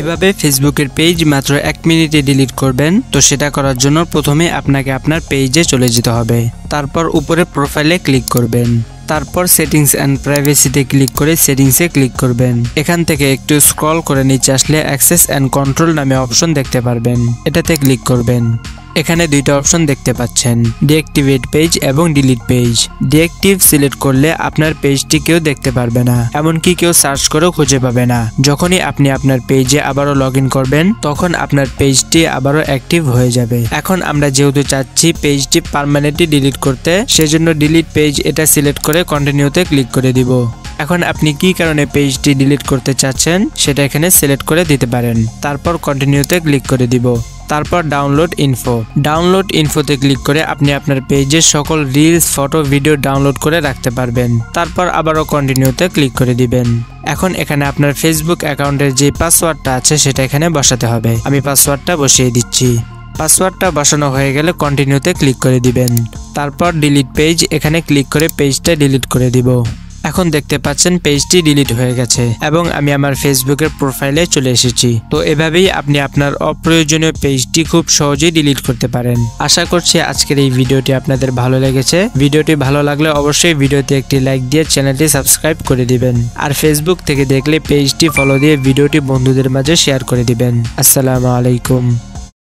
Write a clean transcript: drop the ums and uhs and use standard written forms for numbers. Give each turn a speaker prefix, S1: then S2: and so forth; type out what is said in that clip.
S1: কিভাবে ফেসবুকের পেজ মাত্র 1 মিনিটে ডিলিট করবেন। তো সেটা করার জন্য প্রথমে আপনাকে আপনার পেজে চলে যেতে হবে। তারপর উপরে প্রোফাইলে ক্লিক করবেন। তারপর সেটিংস অ্যান্ড প্রাইভেসিতে ক্লিক করে সেটিংসে ক্লিক করবেন। এখান থেকে একটু স্ক্রল করে নিচে আসলে অ্যাক্সেস অ্যান্ড কন্ট্রোল নামে অপশন দেখতে পারবেন, এটাতে ক্লিক করবেন। এখানে দুইটা অপশন দেখতে পাচ্ছেন, ডিঅ্যাক্টিভেট পেজ এবং ডিলিট পেজ। ডিঅ্যাক্টিভ সিলেক্ট করলে আপনার পেজটি কেউ দেখতে পারবে না, এমনকি কেউ সার্চ করেও খুঁজে পাবে না। যখনই আপনি আপনার পেজে আবারও লগ ইন করবেন তখন আপনার পেজটি আবারও অ্যাক্টিভ হয়ে যাবে। এখন আমরা যেহেতু চাচ্ছি পেজটি পার্মানেন্টলি ডিলিট করতে, সেজন্য ডিলিট পেজ এটা সিলেক্ট করে কন্টিনিউতে ক্লিক করে দিব। এখন আপনি কি কারণে পেজটি ডিলিট করতে চাচ্ছেন সেটা এখানে সিলেক্ট করে দিতে পারেন। তারপর কন্টিনিউতে ক্লিক করে দিব। তারপর ডাউনলোড ইনফোতে ক্লিক করে আপনি আপনার পেজের সকল রিলস, ফটো, ভিডিও ডাউনলোড করে রাখতে পারবেন। তারপর আবারও কন্টিনিউতে ক্লিক করে দিবেন। এখন এখানে আপনার ফেসবুক অ্যাকাউন্টের যে পাসওয়ার্ডটা আছে সেটা এখানে বসাতে হবে। আমি পাসওয়ার্ডটা বসিয়ে দিচ্ছি। পাসওয়ার্ডটা বসানো হয়ে গেলে কন্টিনিউতে ক্লিক করে দিবেন। তারপর ডিলিট পেজ, এখানে ক্লিক করে পেজটা ডিলিট করে দিব। এখন দেখতে পাচ্ছেন পেজটি ডিলিট হয়ে গেছে এবং আমি আমার ফেসবুকের প্রোফাইলে চলে এসেছি। তো এভাবেই আপনি আপনার অপ্রয়োজনীয় পেজটি খুব সহজেই ডিলিট করতে পারেন। আশা করছি আজকের এই ভিডিওটি আপনাদের ভালো লেগেছে। ভিডিওটি ভালো লাগলে অবশ্যই ভিডিওতে একটি লাইক দিয়ে চ্যানেলটি সাবস্ক্রাইব করে দিবেন। আর ফেসবুক থেকে দেখলে পেজটি ফলো দিয়ে ভিডিওটি বন্ধুদের মাঝে শেয়ার করে দিবেন। আসসালামু আলাইকুম।